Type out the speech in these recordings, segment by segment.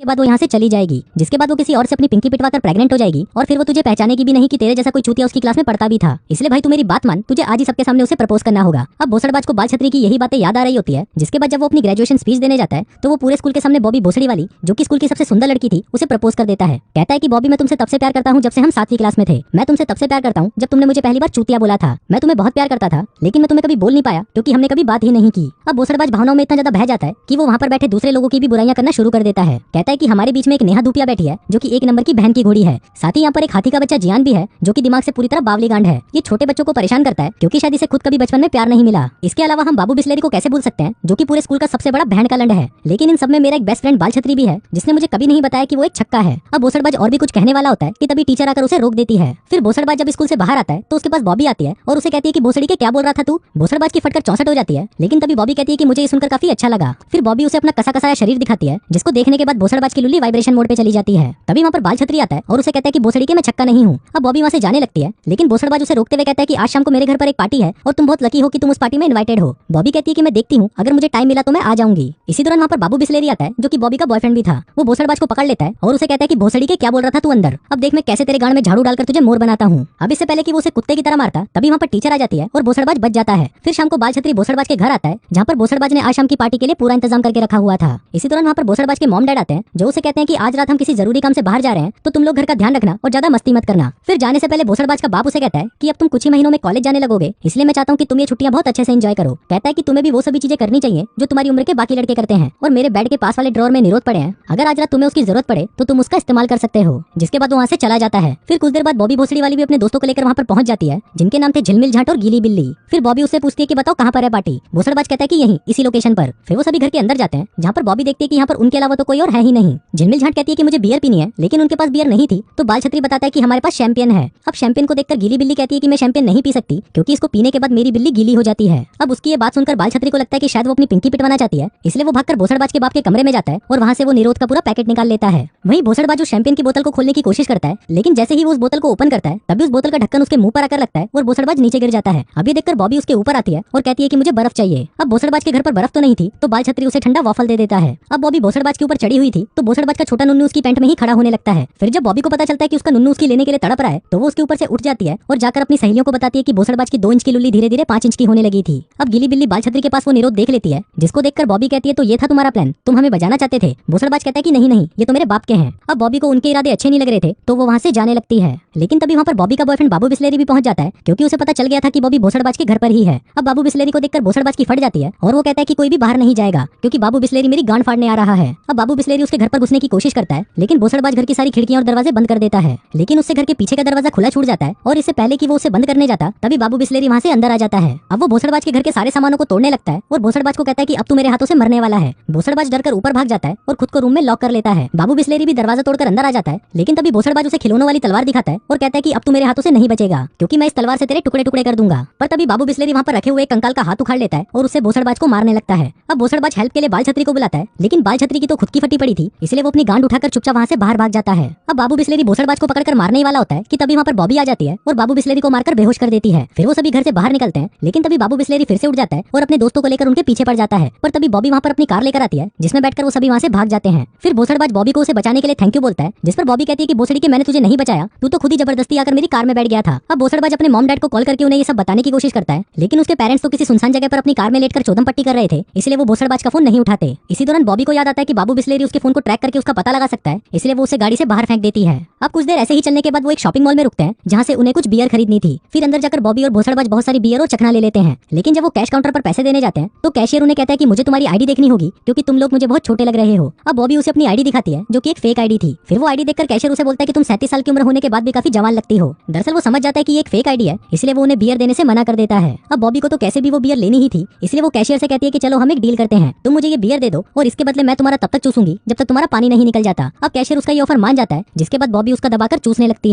के बाद वो यहाँ से चली जाएगी, जिसके बाद वो किसी और से अपनी पिंकी पिटवा कर प्रेग्नेंट हो जाएगी और फिर वो तुझे पहचानेगी भी नहीं कि तेरे जैसा कोई चूतिया उसकी क्लास में पढ़ता भी था। इसलिए भाई तू मेरी बात मान, तुझे आज ही सबके सामने उसे प्रपोज करना होगा। अब भोसड़बाज को बाल छतरी की यही बातें याद आ रही होती है, जिसके बाद जब वो अपनी ग्रेजुएशन स्पीच देने जाता है तो वो पूरे स्कूल के सामने बॉबी भोसड़ी वाली, जो कि स्कूल की सबसे सुंदर लड़की थी, उसे प्रपोज कर देता है। कहता है कि बॉबी मैं तुमसे तब से प्यार करता हूँ जब से हम 7वीं क्लास में थे। मैं तुमसे तब से प्यार करता हूँ जब तुमने मुझे पहली बार चूतिया बोला था। मैं तुम्हें बहुत प्यार करता था, लेकिन मैं तुम्हें कभी बोल नहीं पाया क्योंकि हमने कभी बात ही नहीं की। अब भोसड़बाज भावनाओं में इतना ज्यादा बह जाता है कि वो वहाँ पर बैठे दूसरे लोगों की भी बुराइयां करना शुरू कर देता है। कहता है कि हमारे बीच में एक नेहा धूपिया बैठी है जो कि एक नंबर की बहन की घोड़ी है। साथ ही यहाँ पर एक हाथी का बच्चा जियान भी है जो कि दिमाग से पूरी तरह बावली गांड है। ये छोटे बच्चों को परेशान करता है क्योंकि शायद इसे खुद कभी बचपन में प्यार नहीं मिला। इसके अलावा हम बाबू बिस्लेरी को कैसे भूल सकते हैं, जो कि पूरे स्कूल का सबसे बड़ा बहन का लंड है। लेकिन इन सब में मेरा एक बेस्ट फ्रेंड बाल छतरी भी है, जिसने मुझे कभी नहीं बताया कि वो एक छक्का है। अब भोसड़बाज और भी कुछ कहने वाला होता है कि तभी टीचर आकर उसे रोक देती है। फिर भोसड़बाज जब स्कूल से बाहर आता है तो उसके पास बॉबी आती है और उसे कहती है कि भोसड़ी के क्या बोल रहा था तू। भोसड़बाज की फटकर 64 हो जाती है, लेकिन तभी बॉबी कहती है कि मुझे ये सुनकर काफी अच्छा लगा। फिर बॉबी उसे अपना कसा कसाया शरीर दिखाती है, जिसको देखने के बाद भोसड़बाज की लुल्ली वाइब्रेशन मोड पे चली जाती है। तभी वहाँ पर बाल छतरी आता है और उसे कहता है कि भोसड़ी के मैं छक्का नहीं हूँ। अब बॉबी वहाँ से जाने लगती है, लेकिन भोसड़बाज उसे रोकते हुए कहता है कि आज शाम को मेरे घर पर एक पार्टी है और तुम बहुत लकी हो कि तुम उस पार्टी में इनवाइटेड हो। बॉबी कहती है कि मैं देखती हूँ, अगर मुझे टाइम मिला तो मैं आ जाऊंगी। इसी दौरान वहाँ पर बाबू बिस्लेरी आता है जो कि बॉबी का बॉयफ्रेंड भी था। वो भोसड़बाज को पकड़ लेता है और उसे कहता है कि भोसड़ी के क्या बोल रहा था तू अंदर, अब देख मैं कैसे तेरे गांड में झाड़ू डालकर तुझे मोर बनाता हूँ। अब इससे पहले कि वो उसे कुत्ते की तरह मारता, तभी वहाँ पर टीचर आ जाती है और भोसड़बाज बच जाता है। फिर शाम को बाल छतरी भोसड़बाज के घर आता है, जहाँ पर भोसड़बाज ने आज शाम की पार्टी के लिए पूरा इंतजाम करके रखा हुआ था। इसी दौरान वहाँ पर भोसड़बाज के मॉम डैड आते हैं, जो उसे कहते हैं कि आज रात हम किसी जरूरी काम से बाहर जा रहे हैं, तो तुम लोग घर का ध्यान रखना और ज्यादा मस्ती मत करना। फिर जाने से पहले भोसड़बाज का बाप उसे कहता है कि अब तुम कुछ ही महीनों में कॉलेज जाने लगोगे, इसलिए मैं चाहता हूँ कि तुम ये छुट्टियां बहुत अच्छे से एंजॉय करो। कहता है कि तुम्हें भी वो सभी चीजें करनी चाहिए जो तुम्हारी उम्र के बाकी लड़के करते हैं, और मेरे बेड के पास वाले ड्रॉर में निरोध पड़े हैं, अगर आज रात तुम्हें उसकी जरूरत पड़े तो तुम उसका इस्तेमाल कर सकते हो। जिसके बाद वो वहाँ से चला जाता है। फिर कुछ देर बाद बॉबी भोसड़ी वाली भी अपने दोस्तों को लेकर वहाँ पर पहुंच जाती है, जिनके नाम थे झिलमिल झाट और गीली बिल्ली। फिर बॉबी उससे पूछती है कि बताओ कहाँ पर है पार्टी। भोसड़बाज कहता है कि यहीं इसी लोकेशन पर। फिर वो सभी घर के अंदर जाते हैं, जहाँ पर बॉबी देखती है कि यहाँ पर उनके अलावा तो कोई और है ही नहीं। झिलमिल झाट कहती है कि मुझे बियर पीनी है, लेकिन उनके पास बियर नहीं थी, तो बाल छतरी बताता है कि हमारे पास शैंपियन है। अब शैंपियन को देखकर गीली बिल्ली कहती है कि मैं शैंपियन नहीं पी सकती क्योंकि इसको पीने के बाद मेरी बिल्ली गीली हो जाती है। अब उसकी ये बात सुनकर बाल छतरी को लगता है कि शायद वो अपनी पिंकी पिटवाना चाहती है, इसलिए वो भागकर भोसड़बाज के बाप के कमरे में जाता है और वहाँ से वो निरोध का पूरा पैकेट निकाल लेता है। वहीं भोसड़बाज उस शैंपियन की बोतल को खोलने की कोशिश करता है, लेकिन जैसे ही वो उस बोतल को ओपन करता है तभी उस बोतल का ढक्कन उसके मुंह पर आकर लगता है और भोसड़बाज नीचे गिर जाता है। अभी देखकर बॉबी उसके ऊपर आती है और कहती है कि मुझे बर्फ चाहिए। अब भोसड़बाज के घर पर बर्फ तो नहीं थी, तो बाल छतरी उसे ठंडा वॉफल दे देता है। अब बॉबी भोसड़बाज के ऊपर चढ़ी हुई थी, तो भोसड़बाज का छोटा नुन्नू उसकी पैंट में ही खड़ा होने लगता है। फिर जब बॉबी को पता चलता है कि उसका नुन्नू उसकी लेने के लिए तड़प रहा है, तो वो उसके ऊपर से उठ जाती है और जाकर अपनी सहेलियों को बताती है कि भोसड़बाज की 2 इंच की लुल्ली धीरे धीरे 5 इंच की होने लगी थी। अब गिली बिल्ली बाल छतरी के पास वो निरोध देख लेती है, जिसको देखकर बॉबी कहती है तो ये था तुम्हारा प्लान, तुम हमें बजाना चाहते थे। भोसड़बाज कहता है कि नहीं नहीं, ये तो मेरे बाप के हैं। अब बॉबी को उनके इरादे अच्छे नहीं लग रहे थे, तो वो वहाँ से जाने लगती है। लेकिन तभी वहाँ पर बॉबी का बॉयफ्रेंड बाबू बिस्लेरी भी पहुंच जाता है, क्योंकि उसे पता चल गया था कि बॉबी भोसड़बाज के घर पर ही है। अब बाबू बिस्लेरी को देखकर भोसड़बाज की फट जाती है और वो कहता है कि कोई भी बाहर नहीं जाएगा क्योंकि बाबू बिस्लेरी मेरी गांड फाड़ने आ रहा है। अब बाबू बिस्लेरी उसके घर पर घुसने की कोशिश करता है, लेकिन भोसड़बाज घर की सारी खिड़कियां और दरवाजे बंद कर देता है। लेकिन उससे घर के पीछे का दरवाजा खुला छूट जाता है और इससे पहले कि वो उसे बंद करने जाता, तभी बाबू बिस्लेरी वहाँ से अंदर आ जाता है। अब वो भोसड़बाज के घर के सारे सामानों को तोड़ने लगता है और भोसड़बाज को कहता है कि अब तू मेरे हाथों से मरने वाला है। भोसड़बाज डरकर ऊपर भाग जाता है और खुद को रूम में लॉक कर लेता है। बाबू बिस्लेरी भी दरवाजा तोड़कर अंदर आ जाता है, लेकिन तभी भोसड़बाज उसे खिलौनों वाली तलवार दिखाता है और कहता है कि अब तू मेरे हाथों से नहीं बचेगा क्योंकि मैं इस तलवार से तेरे टुकड़े टुकड़े कर दूंगा। पर तभी बाबू बिस्लेरी वहाँ पर रखे हुए कंकाल का हाथ उखाड़ लेता है और उससे भोसड़बाज को मारने लगता है। अब भोसड़बाज हेल्प के लिए बाल छतरी को बुलाता है, लेकिन बाल छतरी की तो खुद की फटी पड़ी थी, इसलिए वो अपनी गांड उठाकर चुपचाप वहाँ से बाहर भाग जाता है। अब बाबू बिस्लेरी भोसड़बाज को पकड़कर मारने ही वाला होता है कि तभी वहाँ पर बॉबी आ जाती है और बाबू बिस्लेरी को मारकर बेहोश कर देती है। फिर वो सभी घर से बाहर निकलते हैं, लेकिन तभी बाबू बिस्लेरी फिर से उठ जाता है और अपने दोस्तों को लेकर उनके पीछे पड़ जाता है। पर तभी बॉबी वहाँ पर अपनी कार लेकर आती है, जिसमें बैठकर वो सभी वहाँ से भाग जाते हैं। फिर भोसड़बाज बॉबी को उसे बचाने के लिए थैंक यू बोलता है, जिस पर बॉबी कहती है कि भोसड़ी के मैंने तुझे नहीं बचाया, तू तो खुद ही जबरदस्ती आकर मेरी कार में बैठ गया था। अब भोसड़बाज अपने मॉम डैड को कॉल करके उन्हें ये सब बताने की कोशिश करता है, लेकिन उसके पेरेंट्स तो किसी सुनसान जगह पर अपनी कार में लेटकर चौधम पट्टी कर रहे थे, इसलिए वो भोसड़बाज का फोन नहीं उठाते। इसी दौरान बॉबी को याद आता है कि बाबू बिस्लेरी उसके फोन को ट्रैक करके उसका पता लगा सकता है, इसलिए वो उसे गाड़ी से बाहर फेंक देती है। अब कुछ देर ऐसे ही चलने के बाद वो एक शॉपिंग मॉल में रुकते हैं, जहाँ से उन्हें कुछ बियर खरीदनी थी। फिर अंदर जाकर बॉबी और भोसड़बाज बहुत सारी बियर और चखना ले लेते हैं, लेकिन जब वो कैश काउंटर पर पैसे देने जाते हैं तो कैशियर उन्हें कहता है कि मुझे तुम्हारी आईडी देखनी होगी क्योंकि तुम लोग मुझे बहुत छोटे लग रहे हो। अब बॉबी उसे अपनी आईडी दिखाती है, जो कि एक फेक आईडी थी। फिर वो आईडी देखकर कैशियर उसे बोलता है कि तुम 37 साल की उम्र होने के बाद भी काफी जवान लगती हो। दरअसल वो समझ जाता है कि ये एक फेक आईडी है, इसलिए वो उन्हें बियर देने से मना कर देता है। अब बॉबी को तो कैसे भी वो बियर लेनी ही थी, इसलिए वो कैशियर से कहती है कि चलो हम एक डील करते हैं, तुम मुझे ये बियर दे दो और इसके बदले मैं तुम्हारा तब तक चूसूंगी जब तक तुम्हारा पानी नहीं निकल जाता। अब कैशियर उसका ये ऑफर मान जाता है, जिसके बाद बॉबी बॉबी उसका दबाकर चूसने लगती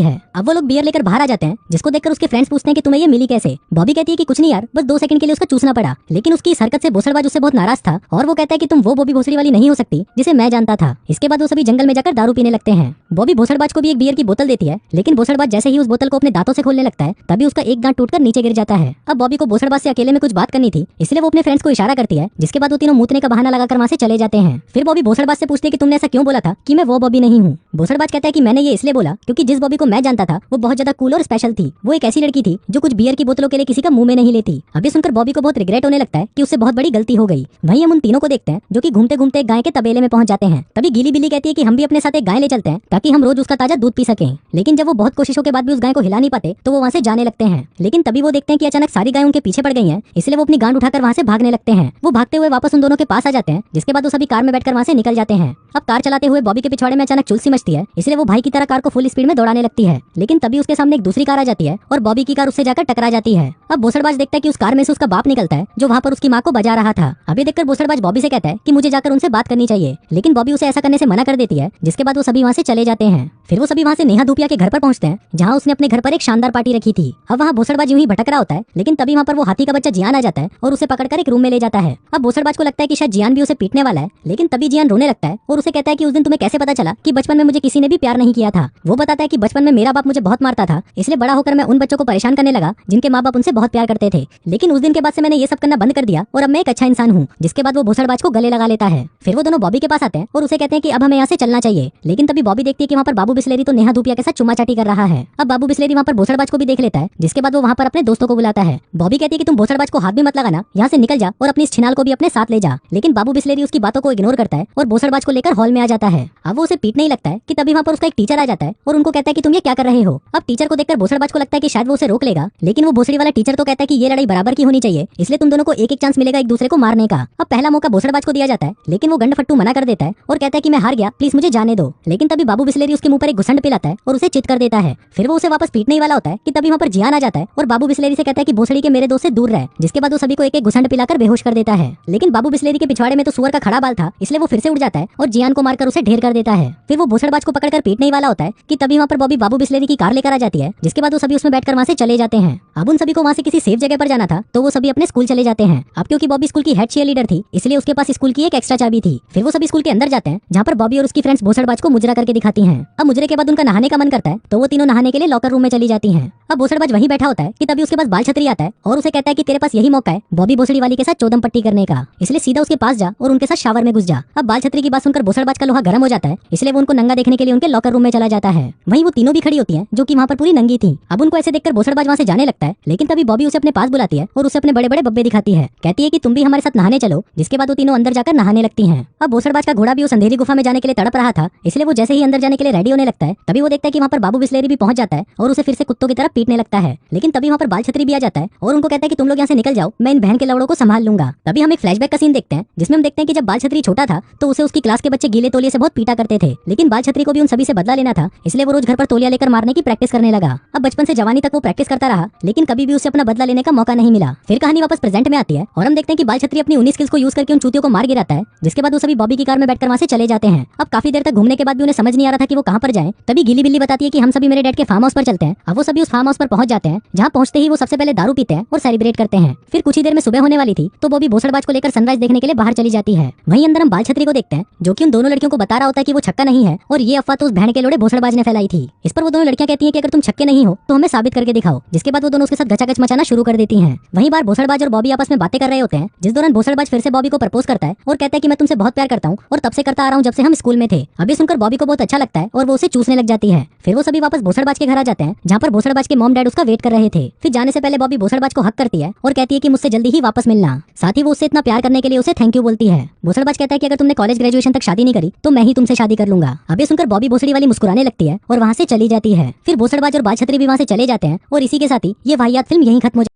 है। अब वो लोग बियर लेकर बाहर आ जाते हैं, जिसको देखकर उसके फ्रेंड्स पूछते हैं कि तुम्हें ये मिली कैसे। बॉबी कहती है कि कुछ नहीं यार, बस 2 सेकंड के लिए उसका चूसना पड़ा। लेकिन उसकी इस हरकत से भोसड़बाज उससे बहुत नाराज था और वो कहता है कि तुम वो बॉबी भोसड़ी वाली नहीं हो सकती जिसे मैं जानता था। इसके बाद वो सभी जंगल में जाकर दारू पीने लगते हैं। बॉबी भोसड़बाज को भी एक बियर की बोतल देती है, लेकिन भोसड़बाज जैसे ही उस बोतल को अपने दांतों से खोलने लगता है तभी उसका एक दांत टूटकर नीचे गिर जाता है। अब बॉबी को भोसड़बाज से अकेले में कुछ बात करनी थी, इसलिए वो अपने फ्रेंड्स को इशारा करती है, जिसके बाद वो तीनों मूतने का बहाना लगाकर वहां से चले जाते हैं। फिर बॉबी भोसड़बाज से पूछती है कि तुमने ऐसा क्यों बोला था कि मैं वो बॉबी नहीं हूँ। भोसड़बाज कहता है कि मैंने ये इसलिए बोला क्योंकि जिस बॉबी को मैं जानता था वो बहुत ज्यादा कूल और स्पेशल थी। वो एक ऐसी लड़की थी जो कुछ बियर की बोतलों के लिए किसी का मुंह में नहीं लेती। अभी सुनकर बॉबी को बहुत रिग्रेट होने लगता है कि उससे बहुत बड़ी गलती हो गई। वहीं हम उन तीनों को देखते हैं जो कि घूमते घूमते एक गाय के तबेले में पहुंच जाते हैं। तभी गीली बिल्ली कहती है कि हम भी अपने साथ एक गाय ले चलते हैं ताकि हम रोज उसका ताजा दूध पी सकें। लेकिन जब वो बहुत कोशिशों के बाद भी उस गाय को हिला नहीं पाते तो वो वहां से जाने लगते हैं। लेकिन तभी वो देखते हैं कि अचानक सारी गायें उनके पीछे पड़ गई हैं, इसलिए वो अपनी गांड उठाकर वहां से भागने लगते हैं। वो भागते हुए वापस उन दोनों के पास आ जाते हैं, जिसके बाद वो सभी कार में बैठकर वहां से निकल जाते हैं। अब कार चलाते हुए बॉबी के पिछवाड़े में अचानक चुलसी मचती है, इसलिए वो भाई की तरह कार को फुल स्पीड में दौड़ाने लगती है। लेकिन तभी उसके सामने एक दूसरी कार आ जाती है और बॉबी की कार उससे जाकर टकरा जाती है। अब भोसड़बाज देखता है कि उस कार में से उसका बाप निकलता है जो वहाँ पर उसकी माँ को बजा रहा था। अभी देखकर भोसड़बाज बॉबी से कहता है कि मुझे जाकर उनसे बात करनी चाहिए, लेकिन बॉबी उसे ऐसा करने से मना कर देती है, जिसके बाद वो सभी वहाँ से चले जाते हैं। फिर वो सभी वहाँ से नेहा धूपिया के घर पर पहुंचते हैं, जहाँ उसने अपने घर पर एक शानदार पार्टी रखी थी। अब वहाँ भोसड़बाज यूं ही भटक रहा होता है, लेकिन तभी वहाँ पर वो हाथी का बच्चा जियान आ जाता है और उसे पकड़कर एक रूम में ले जाता है। अब भोसड़बाज को लगता है कि शायद जियान भी उसे पीटने वाला है, लेकिन तभी जियान रोने लगता है और उसे कहता है कि उस दिन तुम्हें कैसे पता चला कि बचपन में मुझे किसी ने भी प्यार नहीं किया था। वो बताता है कि बचपन में मेरा बाप मुझे बहुत मारता था, इसलिए बड़ा होकर मैं उन बच्चों को परेशान करने लगा जिनके माँ बाप उनसे बहुत प्यार करते थे। लेकिन उस दिन के बाद से मैंने ये सब करना बंद कर दिया और अब मैं एक अच्छा इंसान हूँ। जिसके बाद वो भोसड़बाज को गले लगा लेता है। फिर वो दोनों बॉबी के पास आते हैं और उसे कहते हैं कि अब हमें यहाँ से चलना चाहिए। लेकिन तभी बॉबी देखती है कि वहाँ पर बाबू बिस्लेरी तो नेहा धूपिया के साथ चुम्मा चाटी कर रहा है। अब बाबू बिस्लेरी वहाँ पर भोसड़बाज को भी देख लेता है, जिसके बाद वो वहाँ पर अपने दोस्तों को बुलाता है। बॉबी कहती है कि तुम भोसड़बाज को हाथ भी मत लगाना, यहाँ से निकल जा और अपनी इस छिनाल को भी अपने साथ ले जा। लेकिन बाबू बिस्लेरी उसकी बातों को इग्नोर करता है और भोसड़बाज को लेकर हॉल में आ जाता है। अब वो उसे पीटने ही लगता है कि तभी वहाँ पर उसका एक टीचर आ जाता है और उनको कहता है कि तुम ये क्या कर रहे हो। अब टीचर को देखकर भोसड़बाज को लगता है कि शायद वो उसे रोक लेगा, लेकिन वो भोसड़ी वाला टीचर तो कहता है कि ये लड़ाई बराबर की होनी चाहिए, इसलिए तुम दोनों को एक एक चांस मिलेगा एक दूसरे को मारने का। अब पहला मौका भोसड़बाज को दिया जाता है, लेकिन वो गंड फट्टू मना कर देता है और कहता है कि मैं हार गया, प्लीज मुझे जाने दो। लेकिन तभी बाबू बिस्लेरी उसके मुंह पर एक घुसंड पिलाता है और उसे चित कर देता है। फिर वो उसे वापस पीटने ही वाला होता है कि तभी वहाँ पर जियान आ जाता है और बाबू बिस्लेरी से कहता है कि भोसड़ी के मेरे दोस्त से दूर रहे, जिसके बाद वो सभी को एक एक घुसंड पिलाकर बेहोश कर देता है। लेकिन बाबू बिस्लेरी के पिछवाड़े में तो सुअर का खड़ा बाल था, इसलिए वो फिर से उड़ जाता है और जियान को मारकर उसे ढेर कर देता है। फिर वो भोसड़बाज को पकड़कर पीटने ही वाला होता है कि तभी वहाँ पर बॉबी बाबू बिस्लेरी की कार लेकर आ जाती है, जिसके बाद वो सभी उसमें बैठकर वहाँ से चले जाते हैं। अब उन सभी को वहाँ से किसी सेफ जगह पर जाना था, तो वो सभी अपने स्कूल चले जाते हैं। अब क्योंकि बॉबी स्कूल की हेड चीयर लीडर थी, इसलिए उसके पास स्कूल की एक एक्स्ट्रा चाबी थी। फिर वो सभी स्कूल के अंदर जाते हैं, जहाँ पर बॉबी और उसकी फ्रेंड्स भोसड़बाज को मुजरा करके दिखाती हैं। अब मुजरे के बाद उनका नहाने का मन करता है, तो वो तीनों नहाने के लिए लॉकर रूम में चली जाती हैं। अब भोसड़बाज वहीं बैठा होता है कि तभी उसके पास बाल छतरी आता है और उसे कहता है कि तेरे पास यही मौका है बॉबी भोसड़ी वाली के साथ चौदम पट्टी करने का, इसलिए सीधा उसके पास जा और उनके साथ शावर में घुस जा। अब बाल छतरी की बात सुनकर भोसड़बाज का लोहा गर्म हो जाता है, इसलिए वो उनको नंगा देखने के लिए उनके लॉकर रूम में चला जाता है। वहीं वो तीनों भी खड़ी होती हैं, जो कि वहाँ पर पूरी नंगी थी। अब उनको ऐसे देखकर भोसड़बाज वहाँ से जाने लगता है, लेकिन तभी बॉबी उसे अपने पास बुलाती है और उसे अपने बड़े बड़े बब्बे दिखाती है। कहती है कि तुम भी हमारे साथ नहाने चलो, जिसके बाद वो तीनों अंदर जाकर नहाने लगती हैं। अब भोसड़बाज का घोड़ा भी उस अंधेरी गुफा में जाने के लिए तड़प रहा था, इसलिए वो जैसे ही अंदर जाने के लिए रेडी होने लगता है, तभी वो देखता है कि वहाँ पर बाबू बिस्लेरी भी पहुंच जाता है और उसे फिर से कुत्तों की तरह पीटने लगता है। लेकिन तभी वहाँ पर बाल छतरी भी आ जाता है और उनको कहता है कि तुम लोग यहाँ से निकल जाओ, मैं इन बहन के लवड़ों को संभाल लूंगा। तभी हम एक फ्लैशबैक का सीन देखते हैं, जिसमें हम देखते हैं कि जब बाल छतरी छोटा था तो उसे उसकी क्लास के बच्चे गीले तौलिए से बहुत पीटा करते थे, लेकिन बाल छतरी को भी उन सभी से बदला लेना था, इसलिए वो रोज घर पर तौलिया लेकर मारने की प्रैक्टिस करने लगा। अब बचपन से जवानी तक वो प्रैक्टिस करता रहा, लेकिन कभी भी उसे अपना बदला लेने का मौका नहीं मिला। फिर कहानी वापस प्रेजेंट में आती है और हम देखते हैं कि बाल छतरी अपनी 19 स्किल्स को यूज करके उन चूतियों को मार गिराता है, जिसके बाद वो सभी बॉबी की कार में बैठकर वहाँ से चले जाते हैं। अब काफी देर तक घूमने के बाद भी उन्हें समझ नहीं आ रहा था कि वो कहाँ पर जाएं। तभी गीली बिल्ली बताती है कि हम सभी मेरे डैड के फार्म हाउस पर चलते हैं। अब वो सभी उस फार्म हाउस पर पहुंच जाते हैं, जहाँ पहुंचते ही वो सबसे पहले दारू पीते हैं और सेलिब्रेट करते हैं। फिर कुछ ही देर में सुबह होने वाली थी, तो बॉबी भोसड़बाज को लेकर सनराइज देखने के लिए बाहर चली जाती है। वहीं अंदर हम बाल छतरी को देखते हैं, जो कि उन दोनों लड़कियों को बता रहा होता है कि वो छक्का नहीं है और ये अफवाह तो उस बहन के लोड़े भोसड़बाज ने फैलाई थी। इस पर वो दोनों लड़कियां कहती हैं कि अगर तुम छक्के नहीं हो तो हमें साबित करके दिखाओ, जिसके बाद वो दोनों उसके साथ गचागच मचाना शुरू कर देती हैं। वहीं बार भोसड़बाज और बॉबी आपस में बातें कर रहे होते हैं, जिस दौरान भोसड़बाज फिर से बॉबी को प्रपोज करता है और कहता है कि मैं तुमसे बहुत प्यार करता हूँ और तब से करता आ रहा हूँ जब से हम स्कूल में थे। अभी सुनकर बॉबी को बहुत अच्छा लगता है और वो उसे चूसने लग जाती है। फिर वो सभी वापस भोसड़बाज के घर आ जाते हैं, जहाँ पर भोसड़बाज के मॉम डैड उसका वेट कर रहे थे। फिर जाने से पहले बॉबी भोसड़बाज को हक करती है और कहती है कि मुझसे जल्दी ही वापस मिलना। साथ ही वो उससे इतना प्यार करने के लिए उसे थैंक यू बोलती है। भोसड़बाज कहता है कि अगर तुमने कॉलेज ग्रेजुएशन तक शादी नहीं करी तो मैं ही तुमसे शादी कर लूंगा। अभी सुनकर बॉबी भोसड़ी वाली मुस्कुराने लगती है और वहाँ से चली जाती है। फिर भोसड़बाज और बाल छतरी भी वहाँ से चले जाते हैं और इसी के साथ ही ये वाहियात फिल्म यहीं खत्म हो